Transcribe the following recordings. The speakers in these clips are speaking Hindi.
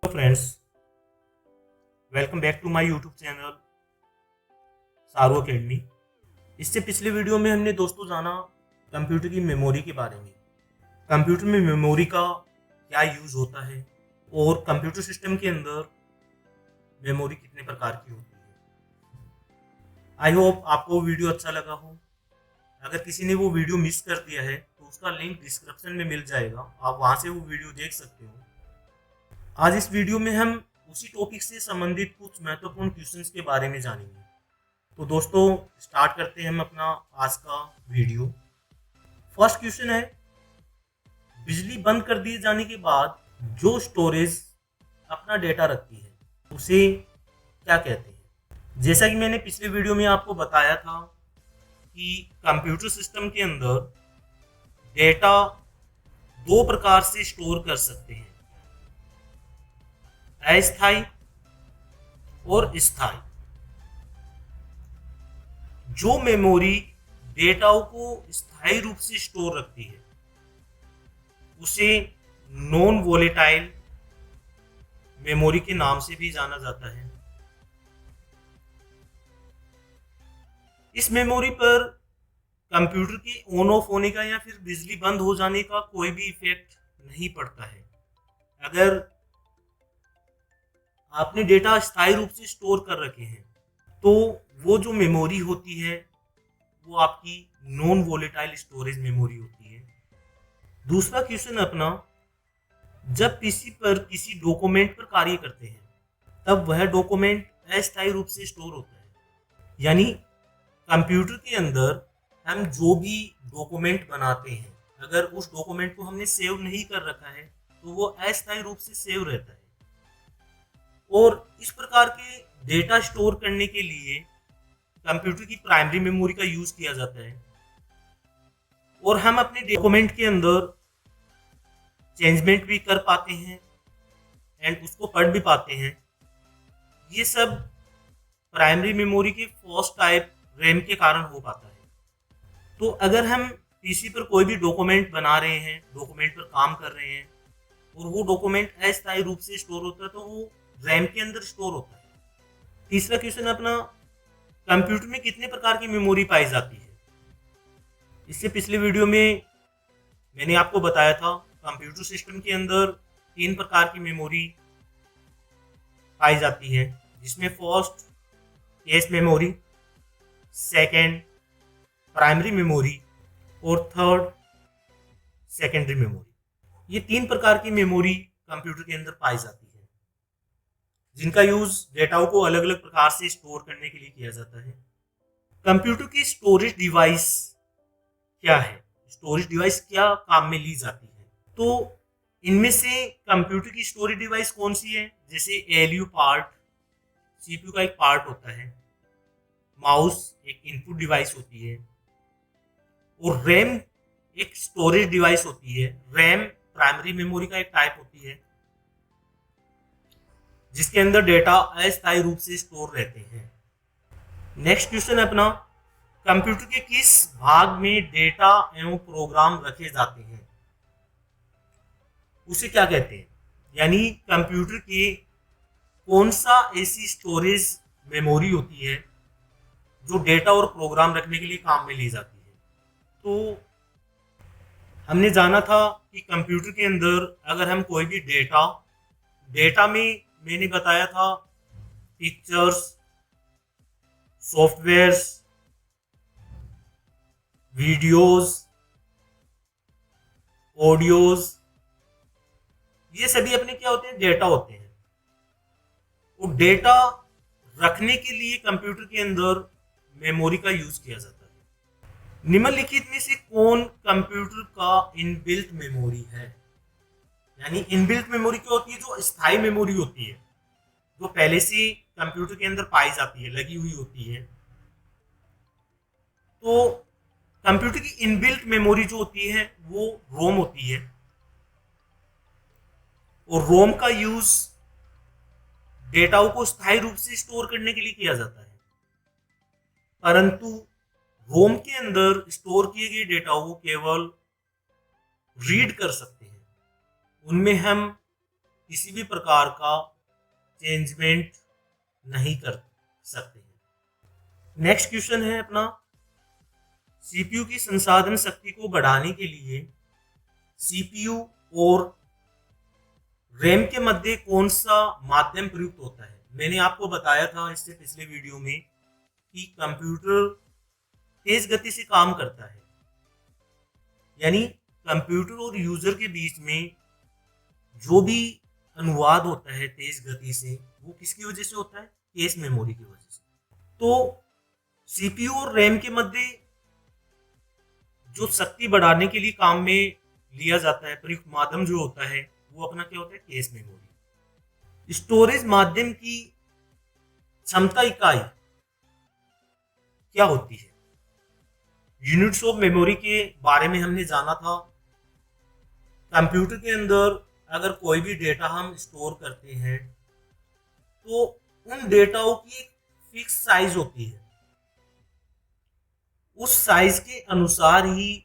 Friends, welcome back to my YouTube channel Saru academy. इससे पिछले वीडियो में हमने दोस्तों जाना कंप्यूटर की मेमोरी के बारे में। कंप्यूटर में मेमोरी का क्या यूज होता है और कंप्यूटर सिस्टम के अंदर मेमोरी कितने प्रकार की होती है। आई होप आपको वीडियो अच्छा लगा हो। अगर किसी ने वो वीडियो मिस कर दिया है तो उसका लिंक डिस्क्रिप्शन में मिल जाएगा, आप वहां से वो वीडियो देख सकते हो। आज इस वीडियो में हम उसी टॉपिक से संबंधित कुछ महत्वपूर्ण क्वेश्चंस के बारे में जानेंगे। तो दोस्तों स्टार्ट करते हैं हम अपना आज का वीडियो। फर्स्ट क्वेश्चन है, बिजली बंद कर दिए जाने के बाद जो स्टोरेज अपना डेटा रखती है उसे क्या कहते हैं। जैसा कि मैंने पिछले वीडियो में आपको बताया था कि कंप्यूटर सिस्टम के अंदर डेटा दो प्रकार से स्टोर कर सकते हैं, अस्थायी और स्थायी। जो मेमोरी डेटा को स्थायी रूप से स्टोर रखती है उसे नॉन वोलेटाइल मेमोरी के नाम से भी जाना जाता है। इस मेमोरी पर कंप्यूटर के ऑन ऑफ होने का या फिर बिजली बंद हो जाने का कोई भी इफेक्ट नहीं पड़ता है। अगर आपने डेटा स्थायी रूप से स्टोर कर रखे हैं तो वो जो मेमोरी होती है वो आपकी नॉन वोलेटाइल स्टोरेज मेमोरी होती है। दूसरा क्वेश्चन अपना, जब पीसी पर किसी डॉक्यूमेंट पर कार्य करते हैं तब वह डॉक्यूमेंट अस्थायी रूप से स्टोर होता है। यानी कंप्यूटर के अंदर हम जो भी डॉक्यूमेंट बनाते हैं, अगर उस डॉक्यूमेंट को हमने सेव नहीं कर रखा है तो वो अस्थायी रूप से सेव रहता है। और इस प्रकार के डेटा स्टोर करने के लिए कंप्यूटर की प्राइमरी मेमोरी का यूज किया जाता है और हम अपने डॉक्यूमेंट के अंदर चेंजमेंट भी कर पाते हैं एंड उसको पढ़ भी पाते हैं। ये सब प्राइमरी मेमोरी के फर्स्ट टाइप रैम के कारण हो पाता है। तो अगर हम पीसी पर कोई भी डॉक्यूमेंट बना रहे हैं, डॉक्यूमेंट पर काम कर रहे हैं और वो डॉक्यूमेंट अस्थायी रूप से स्टोर होता है तो वो रैम के अंदर स्टोर होता है। तीसरा क्वेश्चन अपना, कंप्यूटर में कितने प्रकार की मेमोरी पाई जाती है। इससे पिछले वीडियो में मैंने आपको बताया था कंप्यूटर सिस्टम के अंदर 3 प्रकार की मेमोरी पाई जाती है, जिसमें first cache memory, second primary memory और थर्ड सेकेंडरी मेमोरी। ये 3 प्रकार की मेमोरी कंप्यूटर के अंदर पाई जाती है जिनका यूज डेटा को अलग अलग प्रकार से स्टोर करने के लिए किया जाता है। कंप्यूटर की स्टोरेज डिवाइस क्या है, स्टोरेज डिवाइस क्या काम में ली जाती है। तो इनमें से कंप्यूटर की स्टोरेज डिवाइस कौन सी है, जैसे एलयू पार्ट, सीपीयू का एक पार्ट होता है, माउस एक इनपुट डिवाइस होती है और रैम एक स्टोरेज डिवाइस होती है। रैम प्राइमरी मेमोरी का एक टाइप होती है जिसके अंदर डेटा अस्थायी रूप से स्टोर रहते हैं। नेक्स्ट क्वेश्चन अपना, कंप्यूटर के किस भाग में डेटा एवं प्रोग्राम रखे जाते हैं उसे क्या कहते हैं। यानी कंप्यूटर के कौन सा ऐसी स्टोरेज मेमोरी होती है जो डेटा और प्रोग्राम रखने के लिए काम में ली जाती है। तो हमने जाना था कि कंप्यूटर के अंदर अगर हम कोई भी डेटा में मैंने बताया था पिक्चर्स, सॉफ्टवेयर्स, वीडियोस, ऑडियोज, ये सभी अपने क्या होते हैं, डेटा होते हैं। और डेटा रखने के लिए कंप्यूटर के अंदर मेमोरी का यूज किया जाता है। निम्नलिखित में से कौन कंप्यूटर का इनबिल्ट मेमोरी है। यानी इनबिल्ट मेमोरी क्या होती है, जो स्थायी मेमोरी होती है, जो पहले से कंप्यूटर के अंदर पाई जाती है, लगी हुई होती है। तो कंप्यूटर की इनबिल्ट मेमोरी जो होती है वो रोम होती है और रोम का यूज डेटा को स्थायी रूप से स्टोर करने के लिए किया जाता है। परंतु रोम के अंदर स्टोर किए गए डेटा को केवल रीड कर सकते हैं, उनमें हम किसी भी प्रकार का चेंजमेंट नहीं कर सकते हैं। नेक्स्ट क्वेश्चन है अपना, सीपीयू की संसाधन शक्ति को बढ़ाने के लिए सीपीयू और रैम के मध्य कौन सा माध्यम प्रयुक्त होता है। मैंने आपको बताया था इससे पिछले वीडियो में कि कंप्यूटर तेज गति से काम करता है, यानी कंप्यूटर और यूजर के बीच में जो भी अनुवाद होता है तेज गति से, वो किसकी वजह से होता है, केस मेमोरी की वजह से। तो सीपीयू और रैम के मध्य जो शक्ति बढ़ाने के लिए काम में लिया जाता है प्रयुक्त माध्यम जो होता है, वो अपना क्या होता है, केस मेमोरी। स्टोरेज माध्यम की क्षमता इकाई क्या होती है। यूनिट्स ऑफ मेमोरी के बारे में हमने जाना था। कंप्यूटर के अंदर अगर कोई भी डेटा हम स्टोर करते हैं तो उन डेटाओं की एक फिक्स साइज होती है, उस साइज के अनुसार ही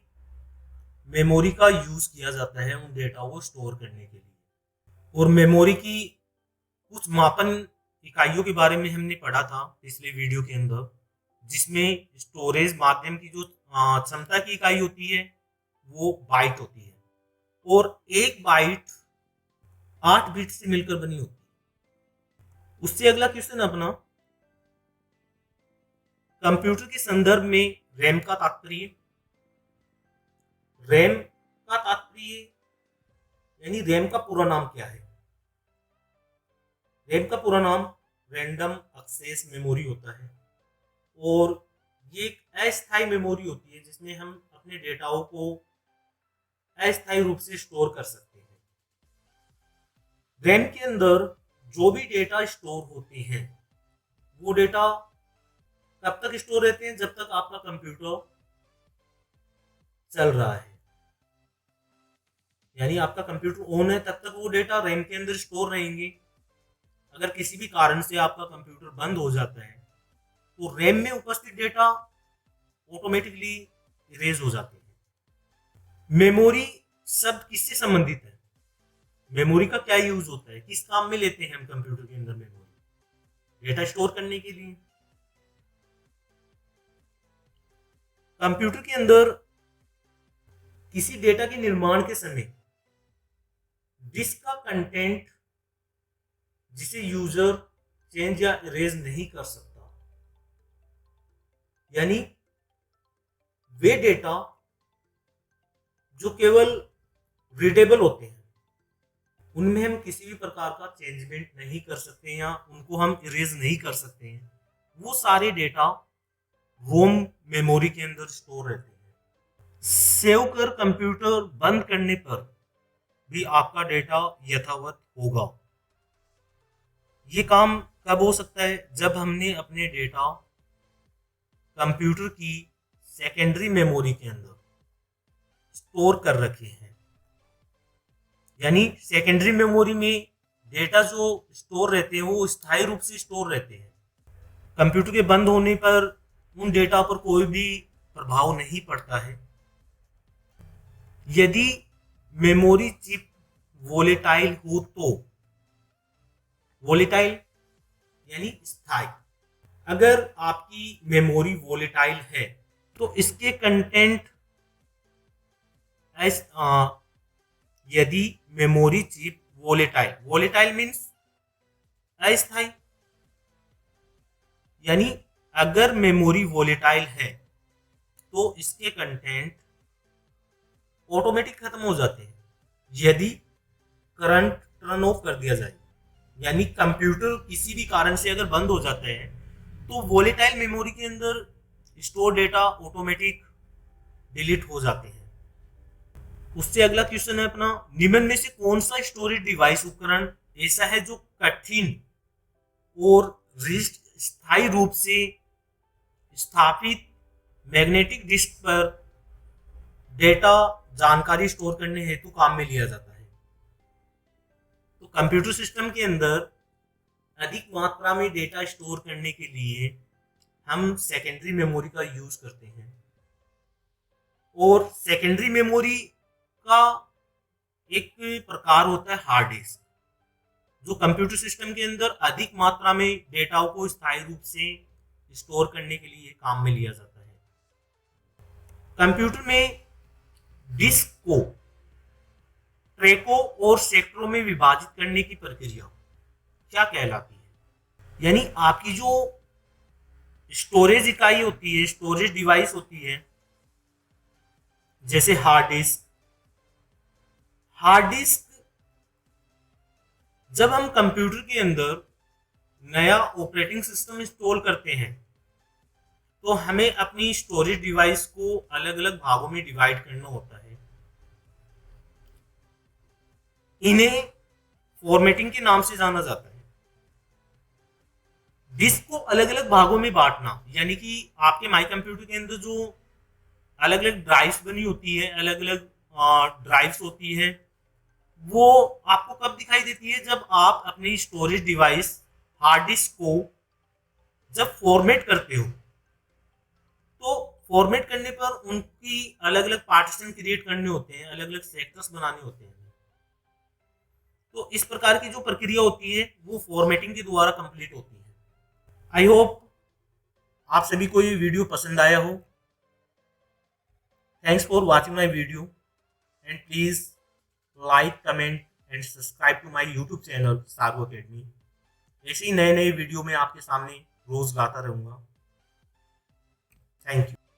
मेमोरी का यूज किया जाता है उन डेटा को स्टोर करने के लिए। और मेमोरी की कुछ मापन इकाइयों के बारे में हमने पढ़ा था पिछले वीडियो के अंदर, जिसमें स्टोरेज माध्यम की जो क्षमता की इकाई होती है वो बाइट होती है, और एक बाइट 8 बिट से मिलकर बनी होती है। उससे अगला क्वेश्चन अपना, कंप्यूटर के संदर्भ में रैम का तात्पर्य। रैम का तात्पर्य यानी रैम का पूरा नाम क्या है। रैम का पूरा नाम रैंडम एक्सेस मेमोरी होता है, और ये एक अस्थायी मेमोरी होती है जिसमें हम अपने डेटाओं को अस्थायी रूप से स्टोर कर सकते हैं। रैम के अंदर जो भी डेटा स्टोर होते हैं वो डेटा कब तक स्टोर रहते हैं, जब तक आपका कंप्यूटर चल रहा है, यानी आपका कंप्यूटर ऑन है तब तक वो डेटा रैम के अंदर स्टोर रहेंगे। अगर किसी भी कारण से आपका कंप्यूटर बंद हो जाता है तो रैम में उपस्थित डेटा ऑटोमेटिकली इरेज हो जाते हैं। मेमोरी शब्द किससे संबंधित है, मेमोरी का क्या यूज होता है, किस काम में लेते हैं हम कंप्यूटर के अंदर मेमोरी, डेटा स्टोर करने के लिए। कंप्यूटर के अंदर किसी डेटा के निर्माण के समय डिस्क का कंटेंट जिसे यूजर चेंज या इरेज नहीं कर सकता, यानी वे डेटा जो केवल रीडेबल होते हैं उनमें हम किसी भी प्रकार का चेंजमेंट नहीं कर सकते या उनको हम इरेज नहीं कर सकते हैं, वो सारे डेटा रोम मेमोरी के अंदर स्टोर रहते हैं। सेव कर कंप्यूटर बंद करने पर भी आपका डेटा यथावत होगा। ये काम कब हो सकता है, जब हमने अपने डेटा कंप्यूटर की सेकेंडरी मेमोरी के अंदर स्टोर कर रखे हैं, यानी सेकेंडरी मेमोरी में डेटा जो स्टोर रहते हैं वो स्थायी रूप से स्टोर रहते हैं। कंप्यूटर के बंद होने पर उन डेटा पर कोई भी प्रभाव नहीं पड़ता है। यदि मेमोरी चिप वोलेटाइल हो तो, वोलेटाइल यानी स्थायी, अगर आपकी मेमोरी वोलेटाइल है तो इसके कंटेंट यदि memory chip volatile, volatile means अस्थायी, यानी अगर मेमोरी वोलेटाइल है तो इसके कंटेंट ऑटोमेटिक खत्म हो जाते हैं यदि करंट टर्न ऑफ कर दिया जाए, यानी कंप्यूटर किसी भी कारण से अगर बंद हो जाता है तो वोलेटाइल मेमोरी के अंदर स्टोर डेटा ऑटोमेटिक डिलीट हो जाते हैं। उससे अगला क्वेश्चन है अपना, निम्न में से कौन सा स्टोरेज डिवाइस उपकरण ऐसा है जो कठिन और स्थायी रूप से स्थापित मैग्नेटिक डिस्क पर डेटा जानकारी स्टोर करने हेतु काम में लिया जाता है। तो कंप्यूटर सिस्टम के अंदर अधिक मात्रा में डेटा स्टोर करने के लिए हम सेकेंडरी मेमोरी का यूज करते हैं, और सेकेंडरी मेमोरी का एक प्रकार होता है हार्ड डिस्क। जो कंप्यूटर सिस्टम के अंदर अधिक मात्रा में डेटा को स्थायी रूप से स्टोर करने के लिए काम में लिया जाता है। कंप्यूटर में डिस्क को ट्रैकों और सेक्टरों में विभाजित करने की प्रक्रिया क्या कहलाती है? यानी आपकी जो स्टोरेज इकाई होती है, स्टोरेज डिवाइस होती है, जैसे हार्ड डिस्क। हार्ड डिस्क जब हम कंप्यूटर के अंदर नया ऑपरेटिंग सिस्टम इंस्टॉल करते हैं तो हमें अपनी स्टोरेज डिवाइस को अलग अलग भागों में डिवाइड करना होता है। इन्हें फॉर्मेटिंग के नाम से जाना जाता है। डिस्क को अलग अलग भागों में बांटना, यानी कि आपके माई कंप्यूटर के अंदर जो अलग अलग ड्राइव्स बनी होती है, अलग अलग ड्राइव्स होती है, वो आपको कब दिखाई देती है? जब आप अपनी स्टोरेज डिवाइस हार्ड डिस्क को जब फॉर्मेट करते हो। तो फॉर्मेट करने पर उनकी अलग अलग पार्टीशन क्रिएट करने होते हैं, अलग अलग सेक्टर्स बनाने होते हैं। तो इस प्रकार की जो प्रक्रिया होती है वो फॉर्मेटिंग के द्वारा कंप्लीट होती है। आई होप आप सभी को ये वीडियो पसंद आया हो। Thanks for watching my video and please like, comment and subscribe to my YouTube channel सार्गो अकेडमी। ऐसे ही नए नए वीडियो में आपके सामने रोज लाता रहूंगा। Thank you.